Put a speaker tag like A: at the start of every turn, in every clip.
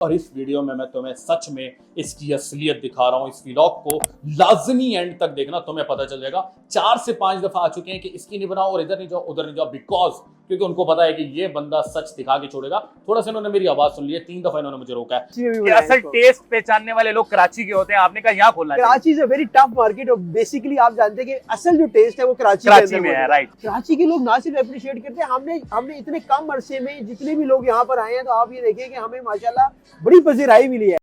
A: और इस वीडियो में मैं तुम्हें सच में इसकी असलियत दिखा रहा हूं। इस व्लॉग को लाजमी एंड तक देखना, तुम्हें पता चल जाएगा। 4 से 5 दफा आ चुके हैं कि इसकी नहीं बनाओ और इधर नहीं जाओ उधर नहीं जाओ, बिकॉज क्योंकि उनको पता है कि ये बंदा सच दिखा के छोड़ेगा। थोड़ा सा इन्होंने मेरी आवाज सुन ली है, 3 दफा इन्होंने मुझे रोका है।
B: असल टेस्ट पहचानने वाले लोग कराची के होते हैं, आपने कहा यहाँ खोलना है।
C: Karachi is a very tough market और बेसिकली आप जानते हैं कि असल जो टेस्ट है वो
B: कराची में है। राइट,
C: कराची के लोग ना सिर्फ अप्रिशिएट करते हैं, हमने इतने कम अरसे में जितने भी लोग यहाँ पर आए हैं, तो आप ये देखिए कि हमें माशाल्लाह बड़ी पजीराई मिली है।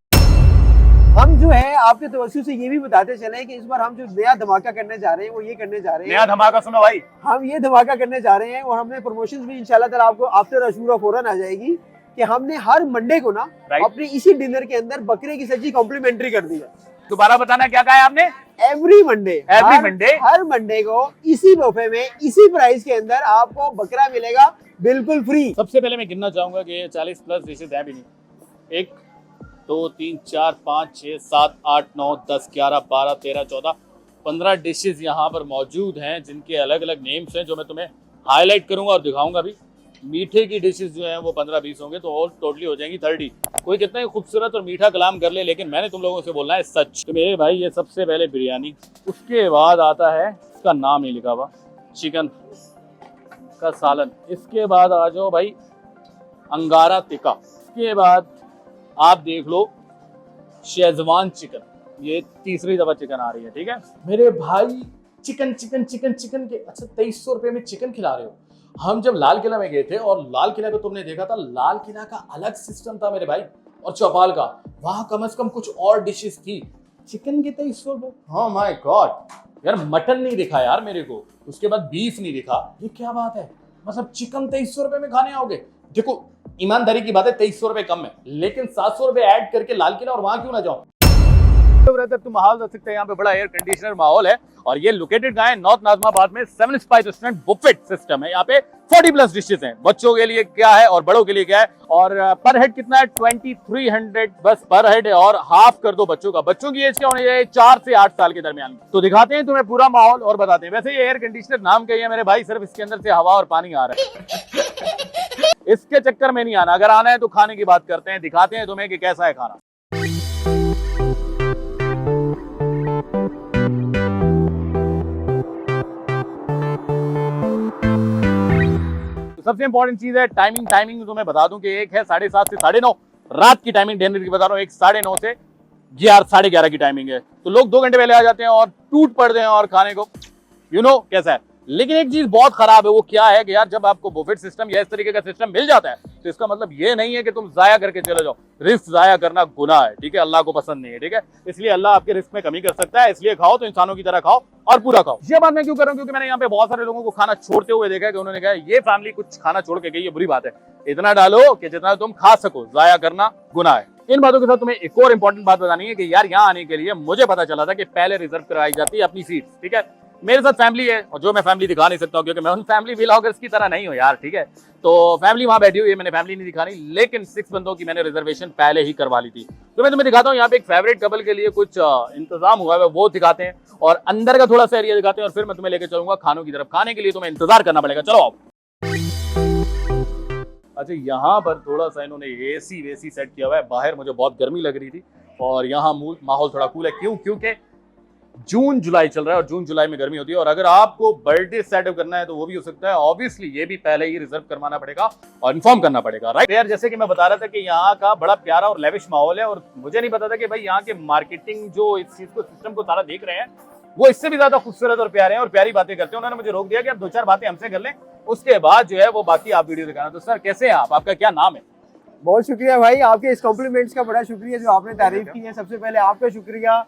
C: हम जो है आपके तवज्जो से ये भी बताते चले कि इस बार हम जो नया धमाका करने जा रहे हैं वो ये करने जा रहे हैं।
B: नया धमाका सुनो भाई,
C: हम ये धमाका करने जा रहे हैं और हमने प्रमोशंस भी इंशाल्लाह ताला आपको आफ्टर अशूरा फौरन आ जाएगी कि हमने हर मंडे को ना अपने इसी डिनर के अंदर बकरे की सब्जी कॉम्प्लीमेंट्री कर दी है।
B: दोबारा बताना क्या कहा है आपने?
C: एवरी मंडे हर मंडे को इसी बुफे में इसी प्राइस के अंदर आपको बकरा मिलेगा बिल्कुल फ्री।
A: सबसे पहले मैं गिनना चाहूंगा कि ये 40 प्लस डिशेज हैं भी नहीं। 1 2 3 4 5 6 7 8 9 10 11 12 13 14 15 डिशेज यहाँ पर मौजूद हैं, जिनके अलग अलग नेम्स हैं जो मैं तुम्हें हाईलाइट करूंगा और दिखाऊंगा भी। मीठे की डिशेज जो हैं वो 15-20 होंगे, तो और टोटली हो जाएंगी 30। कोई कितना ही खूबसूरत और मीठा कलाम कर ले, लेकिन मैंने तुम लोगों से बोलना है सच। तो मेरे भाई ये सबसे पहले बिरयानी, उसके बाद आता है, इसका नाम नहीं लिखा हुआ, चिकन का सालन। इसके बाद आ जाओ भाई अंगारा टिक्का। इसके बाद आप देख लो शेजवान चिकन, ये तीसरी दफा चिकन आ रही है। ठीक है मेरे भाई, चिकन चिकन चिकन चिकन के अच्छा 2300 रुपए में चिकन खिला रहे हो। हम जब लाल किला में गए थे और लाल किला को तुमने देखा था, लाल किला का अलग सिस्टम था मेरे भाई, और चौपाल का वहां कम से कम कुछ और डिशेस थी। चिकन के 2300 रुपए, हाँ माय गॉड यार। मटन नहीं दिखा यार मेरे को, उसके बाद बीफ नहीं दिखा। ये क्या बात है, मतलब चिकन 2300 रुपए में खाने आओगे? देखो ईमानदारी की बात है 2300 रुपए कम है, लेकिन 700 रुपए ऐड करके लाल किला और वहां क्यों ना जाओ।
B: तुम माहौल देख सकते हैं, यहाँ पे बड़ा एयर कंडीशनर माहौल है। और ये लोकेटेड कहाँ है? नॉर्थ नाजमाबाद में 7 स्पाइस रेस्टोरेंट बुफेट सिस्टम है। यहाँ पे 40 प्लस डिशेस हैं। बच्चों के लिए क्या है और बड़ों के लिए क्या है, और पर हेड कितना है? 2300 बस पर हेड है, और हाफ कर दो बच्चों का। बच्चों की एज क्या होनी चाहिए? 4 से 8 साल के दरमियान। तो दिखाते हैं तुम्हें पूरा माहौल और बताते हैं। वैसे ये एयर कंडीशनर नाम का ही है मेरे भाई, सिर्फ इसके अंदर से हवा और पानी आ रहा है। इसके चक्कर में नहीं आना, अगर आना है तो खाने की बात करते हैं, दिखाते हैं तुम्हें कि कैसा है खाना। सबसे इंपॉर्टेंट चीज है टाइमिंग। टाइमिंग तुम्हें बता दूं कि एक है 7:30 से 9:30 रात की टाइमिंग डिनर की बता रहा हूँ। एक 9:30 से 11 की टाइमिंग है। तो लोग 2 घंटे पहले आ जाते हैं और टूट पड़ते हैं और खाने को कैसा है। लेकिन एक चीज बहुत खराब है, वो क्या है कि यार जब आपको बुफेट सिस्टम या इस तरीके का सिस्टम मिल जाता है, तो इसका मतलब ये नहीं है कि तुम जाया करके चले जाओ। रिस्क जाया करना गुनाह है, ठीक है, अल्लाह को पसंद नहीं है। ठीक है, इसलिए अल्लाह आपके रिस्क में कमी कर सकता है। इसलिए खाओ तो इंसानों की तरह खाओ और पूरा खाओ। ये बात मैं क्यों कर रहा हूँ? क्योंकि मैंने यहाँ पे बहुत सारे लोगों को खाना छोड़ते हुए देखा है कि उन्होंने कहा ये फैमिली कुछ खाना छोड़ के गई है, बुरी बात है। इतना डालो कि जितना तुम खा सको, जाया करना गुनाह है। इन बातों के साथ तुम्हें एक और इंपॉर्टेंट बात बतानी है कि यार यहाँ आने के लिए मुझे पता चला था कि पहले रिजर्व कराई जाती है अपनी सीट। ठीक है, मेरे साथ फैमिली है, और जो मैं फैमिली दिखा नहीं सकता हूँ क्योंकि मैं उन फैमिली व्लॉगर्स की तरह नहीं हूँ यार। ठीक है, तो फैमिली वहां बैठी हुई है, मैंने फैमिली नहीं दिखानी, लेकिन 6 बंदों की मैंने रिजर्वेशन पहले ही करवा ली थी। तो मैं तुम्हें दिखाता हूँ यहाँ पे एक फेवरेट कपल के लिए कुछ इंतजाम हुआ है, वो दिखाते हैं, और अंदर का थोड़ा सा एरिया दिखाते हैं, और फिर मैं तुम्हें लेकर चलूंगा खानों की तरफ। खाने के लिए तुम्हें इंतजार करना पड़ेगा, चलो आओ। अच्छा, यहाँ पर थोड़ा सा इन्होंने एसी वेसी सेट किया हुआ है। बाहर मुझे बहुत गर्मी लग रही थी और यहाँ माहौल थोड़ा कूल है। क्यों? क्योंकि जून जुलाई चल रहा है और जून जुलाई में गर्मी होती है। और अगर आपको बर्थडे सेटअप करना है तो वो भी हो सकता है। ऑब्वियसली ये भी पहले ही रिजर्व करवाना पड़ेगा और इन्फॉर्म करना पड़ेगा, राइट यार। जैसे कि मैं बता रहा था कि यहाँ का बड़ा प्यारा और लेविश माहौल है, और मुझे नहीं पता था कि भाई यहाँ के मार्केटिंग जो इस चीज को सिस्टम को सारा देख रहे हैं, वो इससे भी ज्यादा खूबसूरत और प्यारे हैं और प्यारी बातें करते हैं। उन्होंने मुझे रोक दिया कि आप 2-4 बातें हमसे कर लें, उसके बाद जो है वो बाकी आप वीडियो दिखाना। तो सर कैसे हैं आप? आपका क्या नाम है?
C: बहुत शुक्रिया भाई, आपके इस कॉम्प्लीमेंट्स का बड़ा शुक्रिया जो आपने तारीफ की है। सबसे पहले आपका शुक्रिया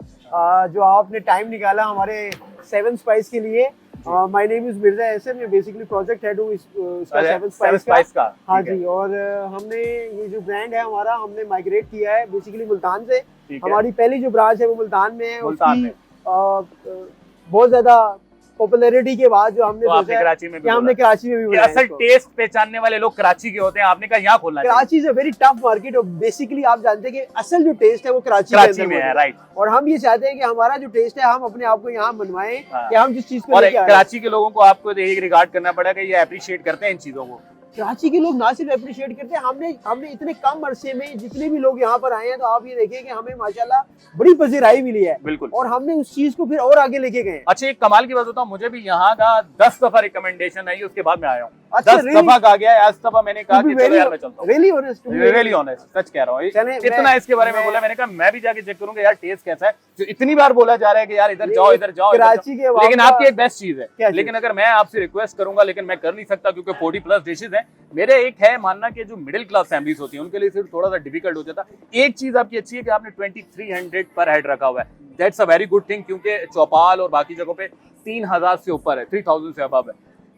C: जो आपने टाइम निकाला हमारे 7 स्पाइस के लिए। My name is Mirza Ehsan, मैं बेसिकली प्रोजेक्ट हेड हूँ इसका 7 स्पाइस का। हाँ जी, और हमने ये जो ब्रांड है हमारा, हमने माइग्रेट किया है बेसिकली मुल्तान से। हमारी पहली जो ब्रांच है वो मुल्तान में है। उसकी बहुत ज्यादा पॉपुलैरिटी के बाद जो हमने
B: सोचा कराची में भी
C: हमने कराची में भी
B: असल टेस्ट पहचानने वाले लोग कराची के होते हैं, आपने कहा यहाँ खोलना है।
C: Karachi is a very tough market और बेसिकली आप जानते हैं कि असल जो टेस्ट है वो कराची
B: में है, राइट।
C: और हम ये चाहते हैं कि हमारा जो टेस्ट है हम अपने आप को यहाँ मनवाएं कि हम जिस चीज को
B: कराची के लोगों को आपको यही रिगार्ड करना पड़ेगा, ये अप्रिशिएट करते हैं इन चीजों को।
C: कराची के लोग ना सिर्फ अप्रिशिएट करते हैं, हमने इतने कम अरसे में जितने भी लोग यहाँ पर आए हैं, तो आप ये देखिए कि हमें माशाल्लाह बड़ी पजीराई मिली है
B: बिल्कुल।
C: और हमने उस चीज को फिर और आगे लेके गए।
B: अच्छा, एक कमाल की बात बताऊं, मुझे भी यहाँ का 10 दफा रिकमेंडेशन आई, उसके बाद मैं आया हूँ।
C: अच्छा,
B: 10 दफा कहा गया है, आज दफा मैंने कहा कि चलो यार मैं चलता हूँ।
C: रियली ऑनेस्ट,
B: रियली ऑनेस्ट, सच कह रहा हूँ। इतना इसके बारे में बोला, मैंने कहा मैं भी जाके चेक करूंगा यार टेस्ट कैसा है। जो इतनी बार बोला जा रहा है कि यार इधर जाओ इधर जाओ,
C: कराची के
B: लेकिन आपकी एक बेस्ट चीज है। लेकिन अगर मैं आपसे रिक्वेस्ट करूंगा, लेकिन मैं कर नहीं सकता क्योंकि 40+ डिशेज हैं। मेरे एक है मानना कि जो मिडिल क्लास फैमिलीज होती हैं उनके लिए सिर्फ थोड़ा सा डिफिकल्ट हो जाता है। एक चीज आपकी अच्छी है कि आपने 2300 पर हेड रखा हुआ है, that's a very good thing, क्योंकि चौपाल और बाकी जगहों पे 3000 से ऊपर है, 3000 से अबव है।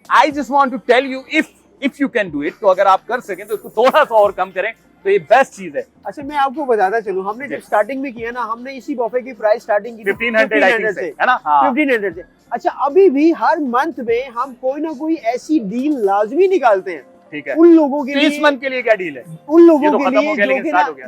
B: I just want to tell you, if you can do it, तो अगर आप कर सकें तो इसको थोड़ा सा और कम करें तो ये बेस्ट चीज है।
C: अच्छा, मैं आपको बताता चलूं, हमने जब स्टार्टिंग में किया ना, हमने इसी बफे की प्राइस स्टार्टिंग की
B: 1500 से, है ना? हाँ।
C: 1500 से। अच्छा, अभी भी हर मंथ में हम कोई ना कोई ऐसी डील लाजमी निकालते हैं,
B: ठीक है।
C: उन लोगों के लिए,
B: इस मंथ के लिए क्या डील है?
C: उन लोगों
B: तो
C: के
B: खत्म
C: लिए
B: हो गया,
C: जो
B: लेकिन
C: कि
B: स्टार्ट
C: ना
B: हो गया।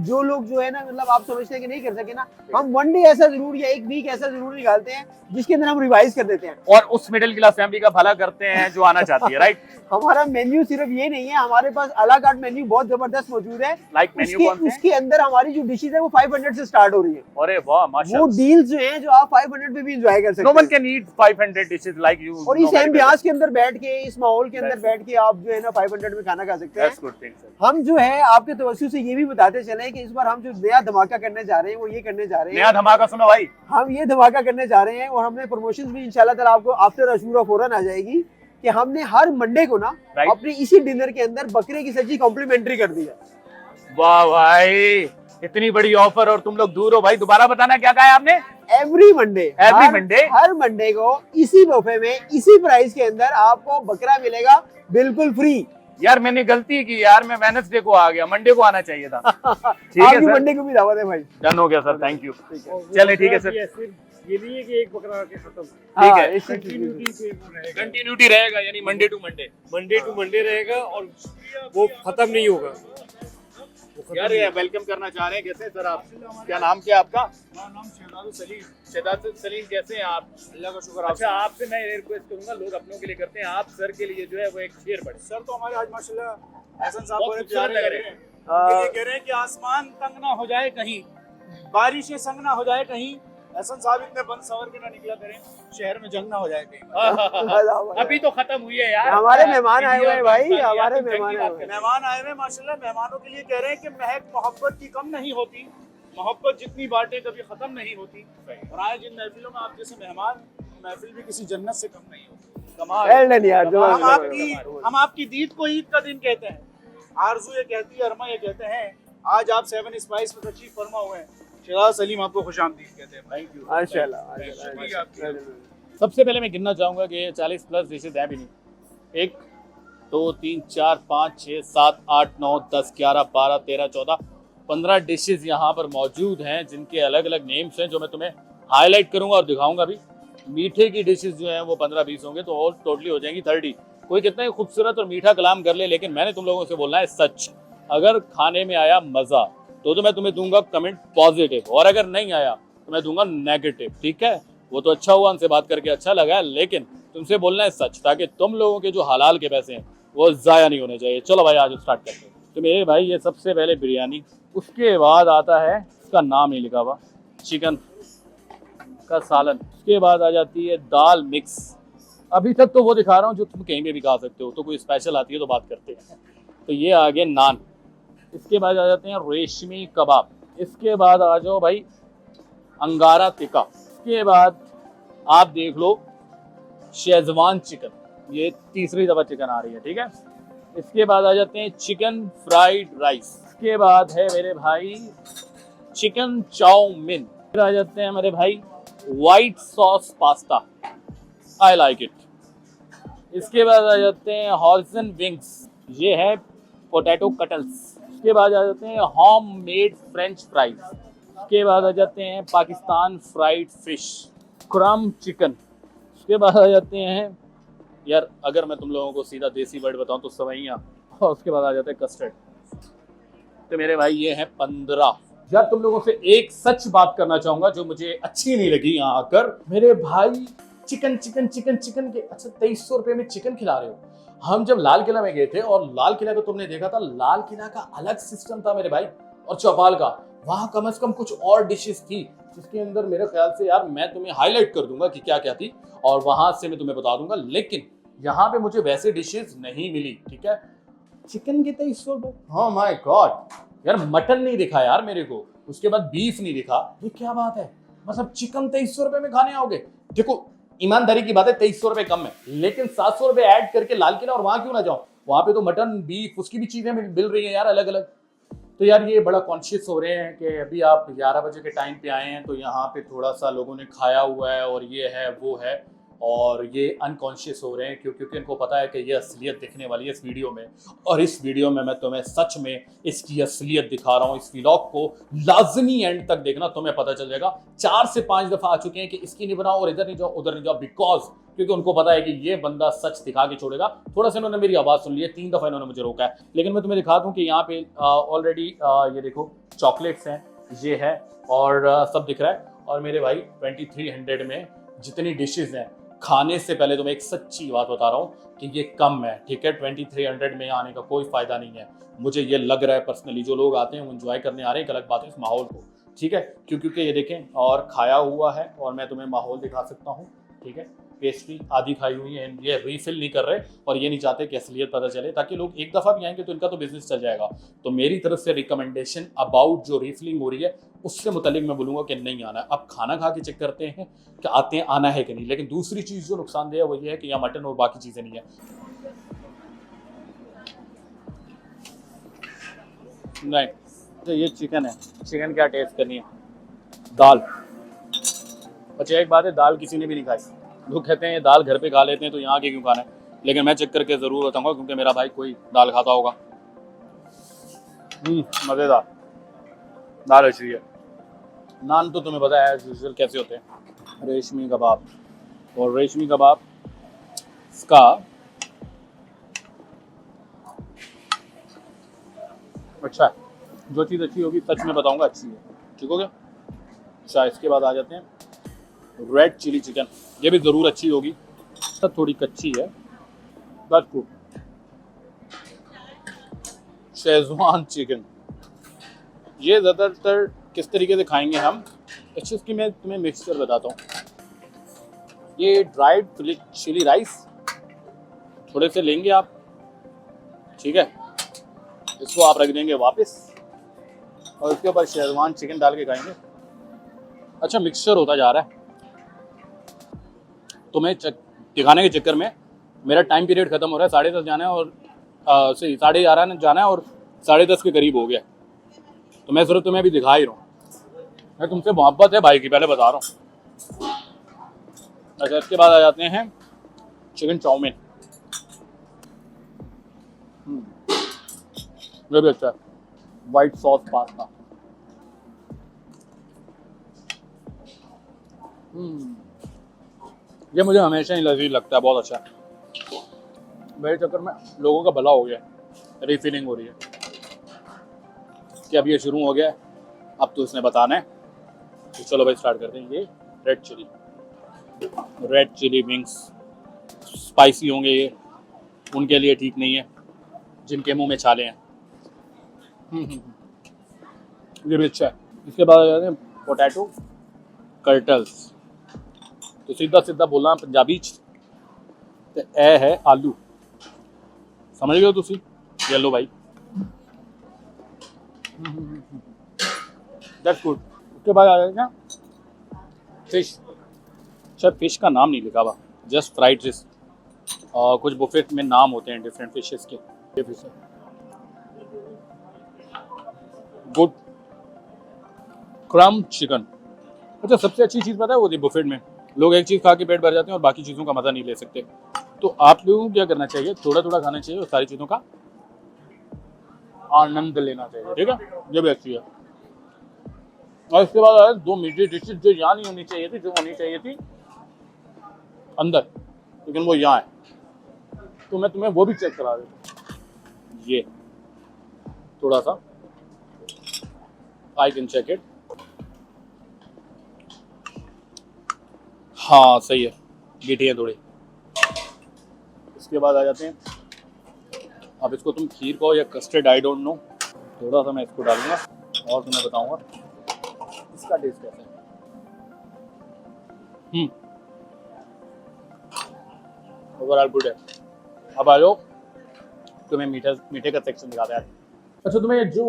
C: जो लोग जो है ना, मतलब आप समझते हैं कि नहीं कर सके ना, हम वन डे ऐसा जरूर या एक वीक ऐसा जरूर निकालते हैं जिसके अंदर हम रिवाइज कर देते हैं
B: और उस मिडिल क्लास फैमिली का भला करते हैं जो आना चाहती है, राइट?
C: हमारा मेन्यू सिर्फ ये नहीं है, हमारे पास अला कार्ट मेन्यू बहुत जबरदस्त मौजूद है।
B: लाइक मेन्यू कौन से?
C: उसके अंदर हमारी जो डिशेज है वो 500 से स्टार्ट हो रही है।
B: अरे वाह, माशाल्लाह।
C: वो डील्स जो हैं जो आप 500 पे भी एंजॉय कर सकते
B: नो वन
C: हैं।
B: Can eat 500 dishes like you.
C: और इस एम्बियास के अंदर बैठ के, इस माहौल के अंदर बैठ के आप जो है ना 500 में खाना खा सकते हैं।
B: That's good thing sir.
C: हम जो है आपके तवज्जो से ये भी बताते चले कि इस बार हम जो नया धमाका करने जा रहे हैं वो ये करने जा रहे हैं।
B: नया धमाका सुनो भाई,
C: हम ये धमाका करने जा रहे हैं और हमने प्रमोशंस भी इंशाल्लाह ताला आपको आफ्टर अशूरा फौरन आ जाएगी कि हमने हर मंडे को ना अपने इसी डिनर के अंदर बकरे की सब्जी कॉम्प्लीमेंट्री कर दी है।
B: वाह भाई, इतनी बड़ी ऑफर और तुम लोग दूर हो भाई। दोबारा बताना क्या कहा है आपने?
C: एवरी मंडे, हर मंडे को इसी बफे में इसी प्राइस के अंदर आपको बकरा मिलेगा बिल्कुल फ्री।
B: यार मैंने गलती की यार, मैं वेडनेसडे को आ गया, मंडे को आना चाहिए था। ठीक है
C: आपकी
B: सर,
C: मंडे को भी दावत है भाई।
B: डन हो गया सर, थैंक यू। चलिए ठीक है सर।
D: ये नहीं है कि एक बकरा के खत्म,
B: ठीक है,
D: कंटिन्यूटी
B: रहेगा, यानी मंडे टू
D: मंडे रहेगा और वो खत्म नहीं होगा।
B: यार वेलकम करना चाह रहे हैं, कैसे सर आप? क्या नाम क्या आपका?
D: नाम शहजाद सलीम।
B: शहजाद सलीम, कैसे हैं आप?
D: अल्लाह का शुक्र।
B: अच्छा, आपसे मैं रिक्वेस्ट करूंगा, लोग अपनों के लिए करते हैं, आप सर के लिए जो है वो एक शेर पढ़े।
D: सर तो हमारे आज माशाल्लाह एहसन साहब
B: बहुत
D: बड़े
B: खूबसूरत
D: प्यारे
B: लग
D: लग
B: रहे
D: रहे
B: हैं।
D: हैं। ये कह रहे हैं कि आसमान तंग ना हो जाए कहीं, बारिशें संग ना हो जाए कहीं, एहसन साहब इतने बंद सवर के ना निकला करें, शहर में जंग ना हो जाए कहीं।
B: अभी तो खत्म हुई है यार।
C: हमारे मेहमान आए हुए हैं भाई, हमारे मेहमान आए हुए हैं।
D: मेहमान आए हुए माशाल्लाह, मेहमानों के लिए कह रहे हैं कि महक मोहब्बत की कम नहीं होती, मोहब्बत जितनी बांटे कभी खत्म नहीं होती। और आज जिन महफिलों में आप जैसे मेहमान, महफिल भी किसी जन्नत से कम नहीं होती। कमाल।
C: Well done यार,
D: हम आपकी दीद को ईद का दिन कहते हैं, आरजू ये कहती है, अरमा ये कहते हैं। आज आप 7 स्पाइस में तशरीफ फरमा हुए हैं, शहजाद सलीम आपको खुशामदीद कहते हैं। Thank you.
C: माशाल्लाह।
B: सबसे पहले मैं गिनना चाहूंगा कि 40+ डिशेज हैं भी नहीं। 1 2 3 4 5 6 7 8 9 10 11 12 13 14 15 डिशेज यहाँ पर मौजूद हैं, जिनके अलग अलग नेम्स हैं जो मैं तुम्हें हाईलाइट करूंगा और दिखाऊंगा भी। मीठे की डिशेज जो हैं वो 15-20 होंगे, तो और टोटली हो जाएंगी 30। कोई कितना ही खूबसूरत और मीठा कलाम कर ले, लेकिन मैंने तुम लोगों से बोलना है सच। अगर खाने में आया मज़ा तो मैं तुम्हें दूंगा कमेंट पॉजिटिव, और अगर नहीं आया तो मैं दूंगा नेगेटिव, ठीक है? वो तो अच्छा हुआ, उनसे बात करके अच्छा लगा, लेकिन तुमसे बोलना है सच, ताकि तुम लोगों के जो हलाल के पैसे हैं वो ज़ाया नहीं होने चाहिए। चलो भाई, आज स्टार्ट करते हैं। तो मेरे भाई ये सबसे पहले बिरयानी, उसके बाद आता है, इसका नाम नहीं लिखा हुआ, चिकन का सालन, उसके बाद आ जाती है दाल मिक्स। अभी तक तो वो दिखा रहा हूँ जो तुम कहीं पे भी खा सकते हो, तो कोई स्पेशल आती है तो बात करते हैं। तो ये आ गए नान, इसके बाद आ जाते हैं रेशमी कबाब, इसके बाद आ जाओ भाई अंगारा टिक्का, इसके बाद आप देख लो शेजवान चिकन, ये तीसरी दफ़ा चिकन आ रही है, ठीक है? इसके बाद आ जाते हैं चिकन फ्राइड राइस, इसके बाद है मेरे भाई चिकन चाउमीन, फिर आ जाते हैं मेरे भाई white sauce pasta, I like it. इसके बाद आ जाते हैं हॉर्जन विंग्स, ये है पोटैटो कटल्स। इसके बाद आ जाते हैं होम मेड फ्रेंच फ्राइज। इसके बाद आ जाते हैं पाकिस्तान फ्राइड फिश, क्रम चिकन। उसके बाद आ जाते हैं, यार अगर मैं तुम लोगों को सीधा देसी वर्ड बताऊं तो सवैयाँ, और उसके बाद आ जाते हैं कस्टर्ड। तो मेरे भाई ये है 15। जब तुम लोगों से एक सच बात करना चाहूंगा जो मुझे अच्छी नहीं लगी यहाँ आकर, मेरे भाई चिकन चिकन चिकन चिकन के, अच्छा 2300 रुपये में चिकन खिला रहे हो? हम जब लाल किला में गए थे और लाल किला को तुमने देखा था, लाल किला का अलग सिस्टम था मेरे भाई, और चौपाल का वहां कम से कम कुछ और डिशेस थी जिसके अंदर मेरे ख्याल से यार मैं तुम्हें हाईलाइट कर दूंगा कि क्या क्या थी और वहां से मैं तुम्हें बता दूंगा। लेकिन यहाँ पे मुझे वैसे डिशेस नहीं मिली, ठीक है। चिकन के 2300 रुपए, हाँ माय गॉड यार, मटन नहीं दिखा यार मेरे को, उसके बाद बीफ नहीं दिखा, ये क्या बात है, मतलब चिकन 2300 रुपए में खाने आओगे। देखो ईमानदारी की बात है 2300 रुपए कम है, लेकिन 700 रुपए ऐड करके लाल किला और वहां क्यों ना जाओ, वहां पे तो मटन बीफ उसकी भी चीजें मिल रही है यार अलग अलग। तो यार ये बड़ा कॉन्शियस हो रहे हैं कि अभी आप 11 बजे के टाइम पे आए हैं तो यहाँ पे थोड़ा सा लोगों ने खाया हुआ है और ये है वो है, और ये अनकॉन्शियस हो रहे हैं क्योंकि इनको पता है कि ये असलियत दिखने वाली है इस वीडियो में। और इस वीडियो में मैं तुम्हें सच में इसकी असलियत दिखा रहा हूँ। इस व्लॉग को लाजमी एंड तक देखना, तुम्हें पता चल जाएगा। 4 से 5 दफा आ चुके हैं कि इसकी नहीं बनाओ और इधर नहीं जाओ उधर नहीं जाओ, बिकॉज क्योंकि उनको पता है कि ये बंदा सच दिखा के छोड़ेगा। थोड़ा सा इन्होंने मेरी आवाज़ सुन ली है, 3 दफा इन्होंने मुझे रोका है, लेकिन मैं तुम्हें दिखा दूँ कि यहाँ पे ऑलरेडी ये देखो चॉकलेट्स हैं, ये है और सब दिख रहा है। और मेरे भाई 2300 में जितनी डिशेज हैं, खाने से पहले तो मैं एक सच्ची बात बता रहा हूँ कि ये कम है, ठीक है। 2300 में आने का कोई फायदा नहीं है, मुझे ये लग रहा है पर्सनली। जो लोग आते हैं वो एंजॉय करने आ रहे हैं, एक अलग बात है इस माहौल को, ठीक है। क्योंकि ये देखें और खाया हुआ है और मैं तुम्हें माहौल दिखा सकता हूँ, ठीक है। पेस्ट्री आधी खाई हुई है, ये रीफिल नहीं कर रहे और ये नहीं चाहते कि असलियत पता चले, ताकि लोग एक दफ़ा भी आएंगे तो इनका तो बिजनेस चल जाएगा। तो मेरी तरफ से रिकमेंडेशन अबाउट जो रीफिलिंग हो रही है उससे मुतालिक मैं बोलूँगा कि नहीं आना है। अब खाना खा के चेक करते हैं कि आते हैं आना है कि नहीं। लेकिन दूसरी चीज़ जो नुकसानदेह है वो ये है कि यहाँ मटन और बाकी चीज़ें नहीं है। नहीं तो ये चिकन है, चिकन क्या टेस्ट करनी है, दाल। अच्छा एक बात है, दाल किसी ने भी नहीं खाई। लोग कहते हैं ये दाल घर पे खा लेते हैं तो यहाँ के क्यों खाना है, लेकिन मैं चेक करके ज़रूर बताऊंगा क्योंकि मेरा भाई कोई दाल खाता होगा। मज़ेदार दाल अच्छी है। नान तो तुम्हें पता है यूजुअल कैसे होते हैं, रेशमी कबाब। और रेशमी कबाब इसका अच्छा है, जो चीज़ अच्छी होगी सच में बताऊंगा अच्छी है, ठीक हो गया। अच्छा इसके बाद आ जाते हैं रेड चिली चिकन, ये भी ज़रूर अच्छी होगी, थोड़ी कच्ची है। बस गुड। शेजवान चिकन, ये ज़्यादातर किस तरीके से खाएंगे हम, अच्छा इसकी मैं तुम्हें मिक्सचर बताता हूँ। ये ड्राइड चिली राइस थोड़े से लेंगे आप, ठीक है, इसको आप रख देंगे वापस और उसके ऊपर शेजवान चिकन डाल के खाएंगे। अच्छा मिक्सचर होता जा रहा है, तुम्हें दिखाने के चक्कर में मेरा टाइम पीरियड खत्म हो रहा है। 10:30 जाना है और 11:30 जाना है और 10:30 के करीब हो गया, तो मैं सिर्फ तुम्हें अभी दिखा ही रहा हूँ। मैं तुमसे मोहब्बत है भाई की, पहले बता रहा हूँ। अच्छा इसके बाद आ जाते हैं चिकन चाउमीन, ये भी अच्छा है, वाइट सॉस पास्ता। ये मुझे हमेशा ही लजीज लगता है, बहुत अच्छा है। मेरे चक्कर में लोगों का भला हो गया, रीफिलिंग हो रही है कि अब ये शुरू हो गया है, अब तो इसने बताना है। तो चलो भाई स्टार्ट करते हैं। ये रेड चिली विंग्स स्पाइसी होंगे, ये उनके लिए ठीक नहीं है जिनके मुंह में छाले हैं। ये भी अच्छा है। इसके बाद आ जाते हैं पोटैटो कर्टल्स, तो सीधा सीधा बोलना पंजाबी ते ए है आलू, समझ गए हो तुसी। ये लो भाई, दैट्स गुड। उसके बाद आ जाएगा फिश। शायद फिश का नाम नहीं लिखा हुआ, जस्ट फ्राइड फिश। कुछ बुफेट में नाम होते हैं डिफरेंट फिशेस के। ये फिश है गुड। क्रम चिकन, अच्छा सबसे अच्छी चीज़ पता है वो थी बुफेट में, लोग एक चीज़ खा के पेट भर जाते हैं और बाकी चीज़ों का मज़ा नहीं ले सकते। तो आप लोगों को क्या करना चाहिए, थोड़ा थोड़ा खाना चाहिए और सारी चीज़ों का आनंद लेना चाहिए, ठीक है। ये भी अच्छी है। और इसके बाद आया 2 मीठी डिशेज जो यहाँ नहीं होनी चाहिए थी, जो होनी चाहिए थी अंदर, लेकिन वो यहाँ है, तो मैं तुम्हें वो भी चेक करा देता हूँ। ये थोड़ा सा आई कैन चेक इट, हाँ सही है, मीठी है थोड़ी। इसके बाद आ जाते हैं अब इसको तुम खीर कहो या कस्टर्ड, आई डोंट नो, थोड़ा सा मैं इसको डालूंगा और तुम्हें बताऊंगा इसका टेस्ट कैसा है। ओवरऑल गुड है। अब आ जाओ तुम्हें मीठे का सेक्शन दिखाते हैं। अच्छा, तुम्हें जो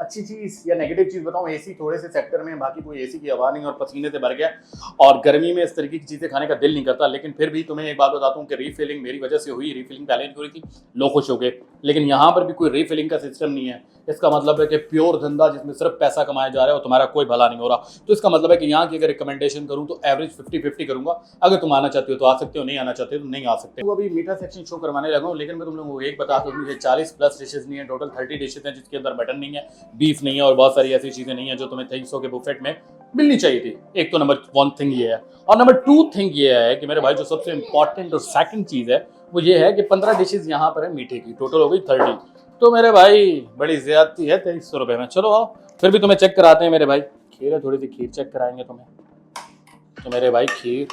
B: अच्छी चीज़ या नेगेटिव चीज़ बताऊँ, एसी थोड़े से सेक्टर में, बाकी कोई एसी की हवा नहीं और पसीने से भर गया और गर्मी में इस तरीके की चीज़ें खाने का दिल नहीं करता। लेकिन फिर भी तुम्हें एक बात बताता हूँ कि रीफिलिंग मेरी वजह से हुई, रीफिलिंग पहले नहीं हो रही थी, लोग खुश हो गए। लेकिन यहाँ पर भी कोई रीफिलिंग का सिस्टम नहीं है। इसका मतलब है कि प्योर धंधा जिसमें सिर्फ पैसा कमाया जा रहा है और तुम्हारा कोई भला नहीं हो रहा। तो इसका मतलब है कि यहाँ की अगर रिकमेंडेशन करूँ तो एवरेज 50-50 करूँगा। अगर तुम आना चाहते हो तो आ सकते हो, नहीं आना चाहते हो तो नहीं आ सकते। तो अभी मीठा सेक्शन शो करवाने लगा हूँ, लेकिन मैं तुम लोगों को एक बता दूँ कि 40+ डिशेज नहीं है, टोटल 30 डिशेज हैं, जिसके अंदर मटन नहीं है, बीफ नहीं है और बहुत सारी ऐसी चीज़ें नहीं है जो तुम्हें 300 के बुफेट में मिलनी चाहिए थी। एक तो नंबर 1 थिंग ये है, और नंबर 2 थिंग ये है कि मेरे भाई जो सबसे इंपॉर्टेंट और सेकंड चीज़ है वो ये है कि 15 डिशेज यहाँ पर है मीठे की, टोटल हो गई 30। तो मेरे भाई बड़ी ज्यादती है 2300 रुपये में। चलो आओ, फिर भी तुम्हें चेक कराते हैं मेरे भाई। खीर है, थोड़ी सी खीर चेक कराएंगे तुम्हें। तो मेरे भाई खीर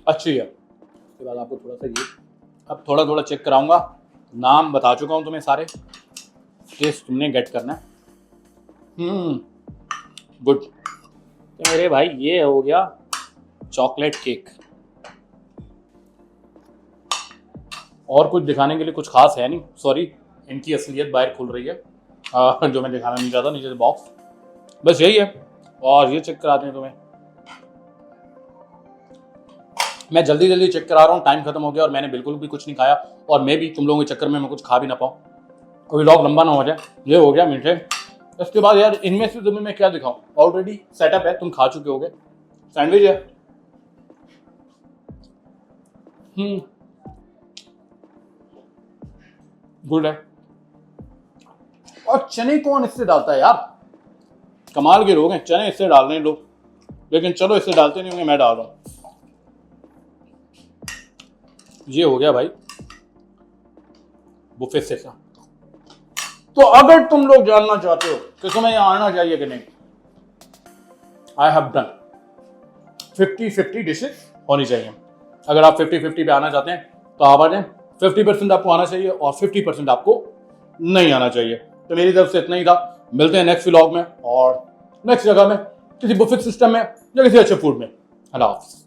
B: अच्छी है। उसके बाद आपको थोड़ा सा ये अब थोड़ा थोड़ा चेक कराऊंगा। नाम बता चुका हूँ तुम्हें सारे, टेस्ट तुमने गेट करना है। गुड। तो मेरे भाई ये हो गया चॉकलेट केक। और कुछ दिखाने के लिए कुछ खास है नहीं, सॉरी, इनकी असलियत बाहर खुल रही है जो मैं दिखाना नहीं चाहता, नीचे से बॉक्स, बस यही है। और ये चेक कराते हैं तुम्हें। मैं जल्दी जल्दी चेक करा रहा हूँ, टाइम खत्म हो गया और मैंने बिल्कुल भी कुछ नहीं खाया, और मैं भी तुम लोगों के चक्कर में मैं कुछ खा भी ना पाऊँ, कोई व्लॉग लंबा ना हो जाए। ये हो गया मीठे। इसके बाद यार इनमें से तुम्हें मैं क्या दिखाऊँ, ऑलरेडी सेटअप है, तुम खा चुके होगे। सैंडविच है, गुड है। और चने कौन इससे डालता है यार, कमाल के लोग हैं, चने इससे डाल रहे हैं लोग, लेकिन चलो इससे डालते नहीं होंगे, मैं डाल रहा हूं। ये हो गया भाई बुफे से। तो अगर तुम लोग जानना चाहते हो कि तुम्हें यहां आना चाहिए कि नहीं, आई हैव डन 50-50 डिशेस होनी चाहिए। अगर आप 50-50 पे आना चाहते हैं तो आप आ जाएं। 50% आपको आना चाहिए और 50% आपको नहीं आना चाहिए। तो मेरी तरफ से इतना ही था। मिलते हैं नेक्स्ट व्लॉग में और नेक्स्ट जगह में, किसी बुफे सिस्टम में या किसी अच्छे फूड में। अल्लाह हाफ़िज़।